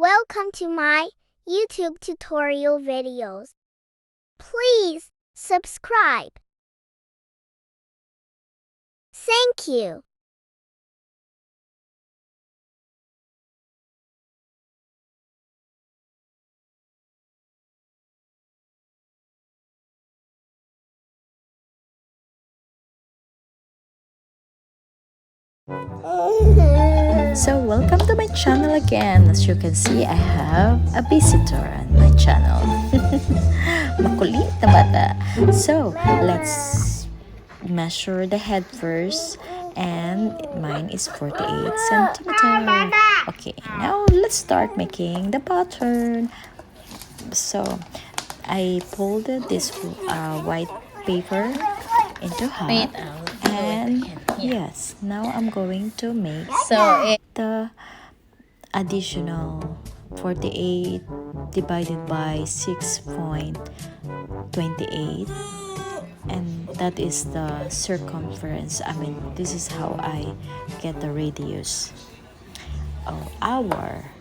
Welcome to my YouTube tutorial videos. Please subscribe. Thank you. So welcome to my channel again. As you can see, I have a visitor on my channel. Makulit na bata. So let's measure the head first, and mine is 48 centimeter. Okay, now let's start making the pattern. So I folded this white paper into half, and yes, now I'm going to make the additional 48 divided by 6.28, and that is the circumference. I mean, this is how I get the radius of our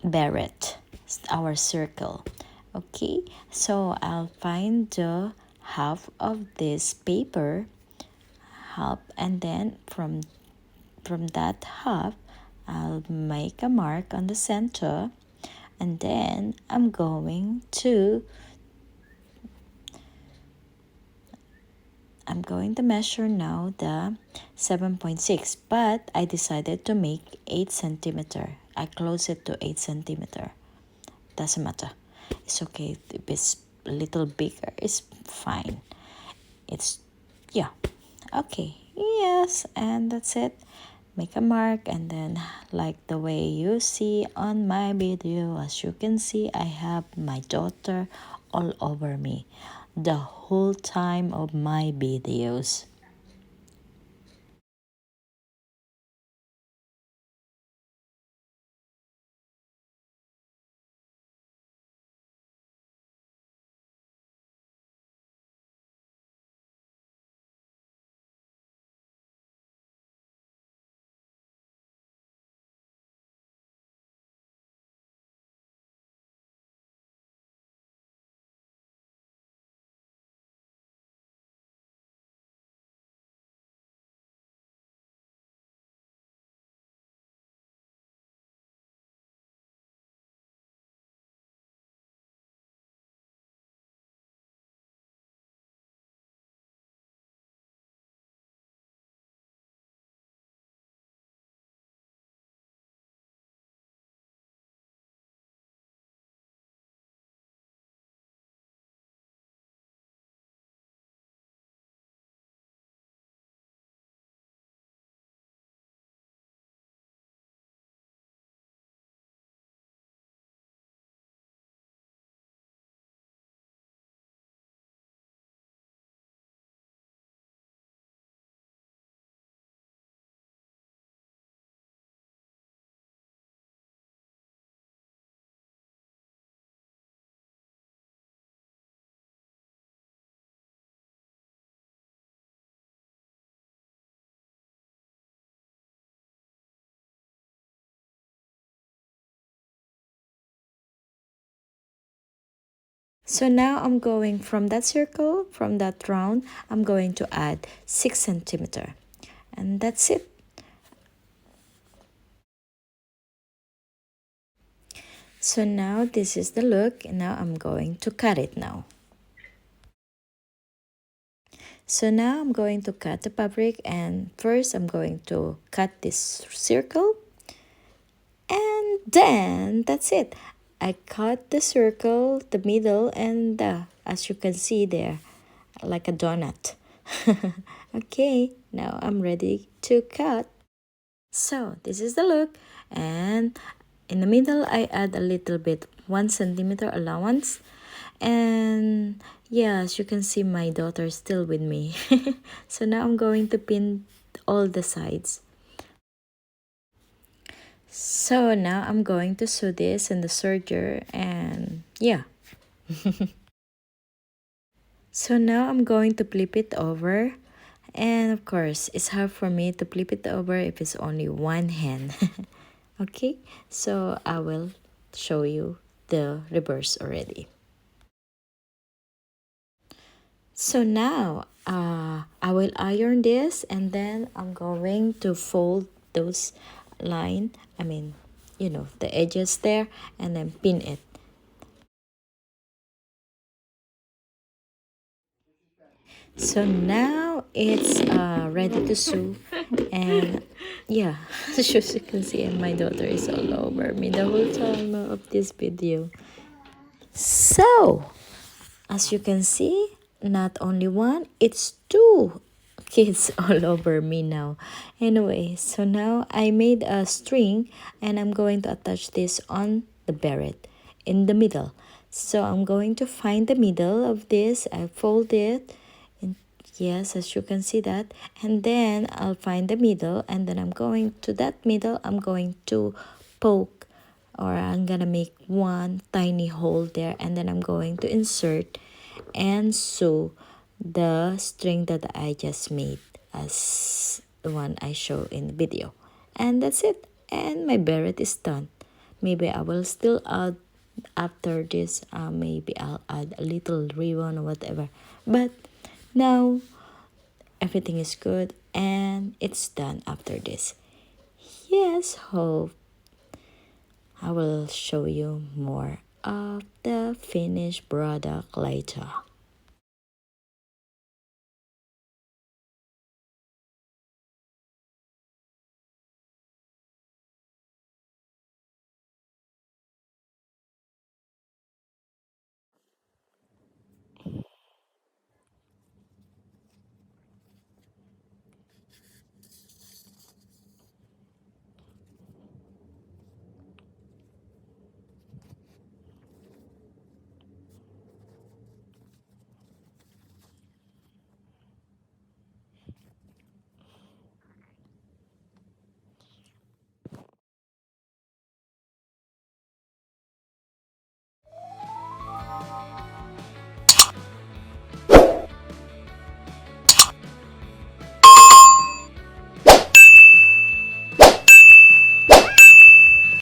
beret, our circle. Okay, so I'll find the half of this paper, half, and then from that half I'll make a mark on the center, and then I'm going to measure now the 7.6, but I decided to make 8 centimeter. I close it to 8 centimeter. Doesn't matter. It's okay if it's a little bigger. It's fine. It's, yeah. Okay. Yes, and that's it. Make a mark, and then like the way you see on my video, as you can see, I have my daughter all over me the whole time of my videos. So now I'm going from that circle, from that round, I'm going to add 6 centimeter. And that's it. So now this is the look, and now I'm going to cut it now. So now I'm going to cut the fabric, and first I'm going to cut this circle, and then that's it. I cut the circle, the middle, and as you can see there, like a donut. Okay, now I'm ready to cut. So this is the look, and in the middle I add a little bit 1 centimeter allowance, and yeah, as you can see, my daughter is still with me. So now I'm going to pin all the sides. So now I'm going to sew this in the serger, and yeah. So now I'm going to flip it over, and of course it's hard for me to flip it over if it's only one hand. Okay, so I will show you the reverse already. So now I will iron this, and then I'm going to fold those line, I mean, the edges there, and then pin it. So now it's ready to sew, and yeah, as you can see, my daughter is all over me the whole time of this video. So as you can see, not only one, it's two kids all over me now. Anyway, so now I made a string, and I'm going to attach this on the beret in the middle. So I'm going to find the middle of this. I fold it. And yes, as you can see that. And then I'll find the middle, and then I'm going to that middle. I'm going to poke, or I'm gonna make one tiny hole there, and then I'm going to insert and sew the string that I just made as the one I show in the video. And that's it, and my beret is done. Maybe I will still add after this, maybe I'll add a little ribbon or whatever, but now everything is good and it's done after this. Yes, hope I will show you more of the finished product later.